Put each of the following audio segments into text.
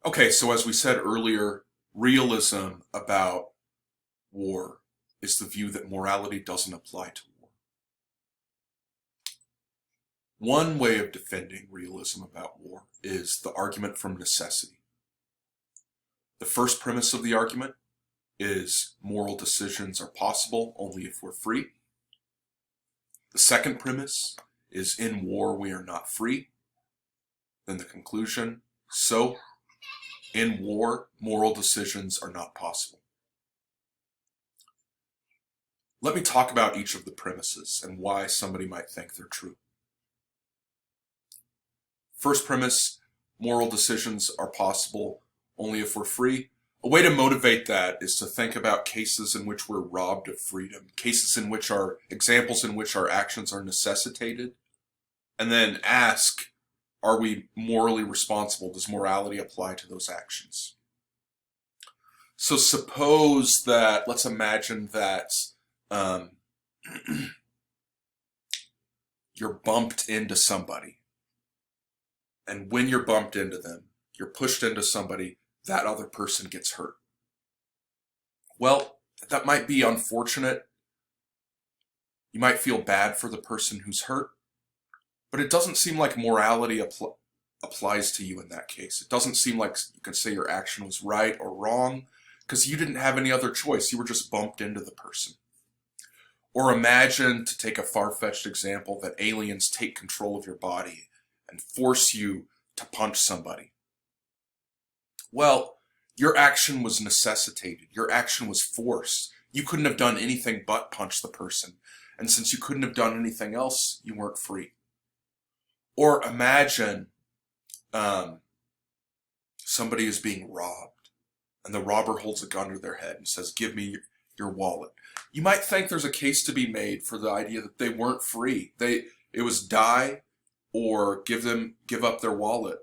Okay, so as we said earlier, realism about war is the view that morality doesn't apply to war. One way of defending realism about war is the argument from necessity. The first premise of the argument is moral decisions are possible only if we're free. The second premise is in war we are not free. Then the conclusion, so in war, moral decisions are not possible. Let me talk about each of the premises and why somebody might think they're true. First premise, moral decisions are possible only if we're free. A way to motivate that is to think about cases in which we're robbed of freedom, examples in which our actions are necessitated, and then ask, are we morally responsible? Does morality apply to those actions? So let's imagine that you're bumped into somebody. And when you're bumped into them, you're pushed into somebody, that other person gets hurt. Well, that might be unfortunate. You might feel bad for the person who's hurt, but it doesn't seem like morality applies to you in that case. It doesn't seem like you can say your action was right or wrong because you didn't have any other choice. You were just bumped into the person. Or imagine, to take a far-fetched example, that aliens take control of your body and force you to punch somebody. Well, your action was necessitated. Your action was forced. You couldn't have done anything but punch the person. And since you couldn't have done anything else, you weren't free. Or imagine somebody is being robbed and the robber holds a gun to their head and says, "Give me your wallet." You might think there's a case to be made for the idea that they weren't free. It was die or give up their wallet.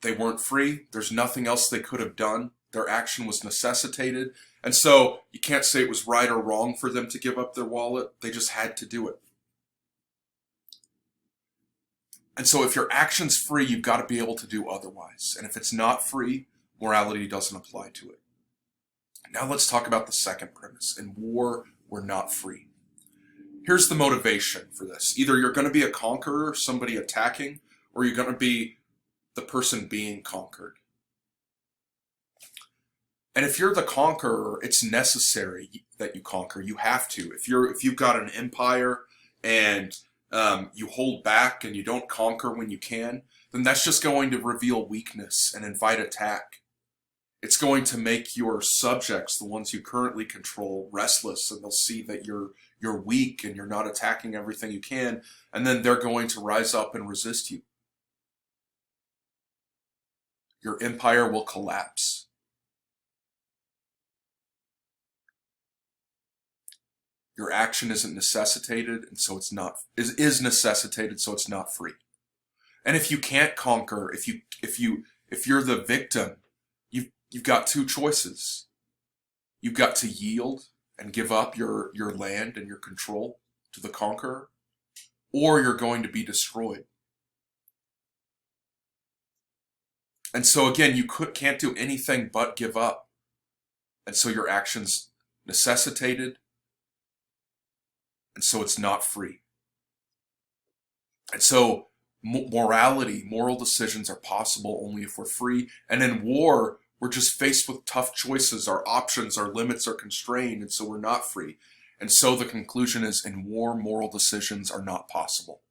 They weren't free. There's nothing else they could have done. Their action was necessitated. And so you can't say it was right or wrong for them to give up their wallet. They just had to do it. And so if your action's free, you've got to be able to do otherwise. And if it's not free, morality doesn't apply to it. Now let's talk about the second premise. In war, we're not free. Here's the motivation for this. Either you're going to be a conqueror, somebody attacking, or you're going to be the person being conquered. And if you're the conqueror, it's necessary that you conquer. You have to. If you've got an empire and you hold back and you don't conquer when you can, then that's just going to reveal weakness and invite attack. It's going to make your subjects, the ones you currently control, restless, and they'll see that you're weak and you're not attacking everything you can, and then they're going to rise up and resist you. Your empire will collapse. Your action isn't necessitated, and so it's not is necessitated, so it's not free. And if you can't conquer, if you're the victim, you've got two choices. You've got to yield and give up your land and your control to the conqueror, or you're going to be destroyed. And so again, you can't do anything but give up. And so your action's necessitated, and so it's not free. And so moral decisions are possible only if we're free. And in war, we're just faced with tough choices. Our options, our limits are constrained, and so we're not free. And so the conclusion is, in war, moral decisions are not possible.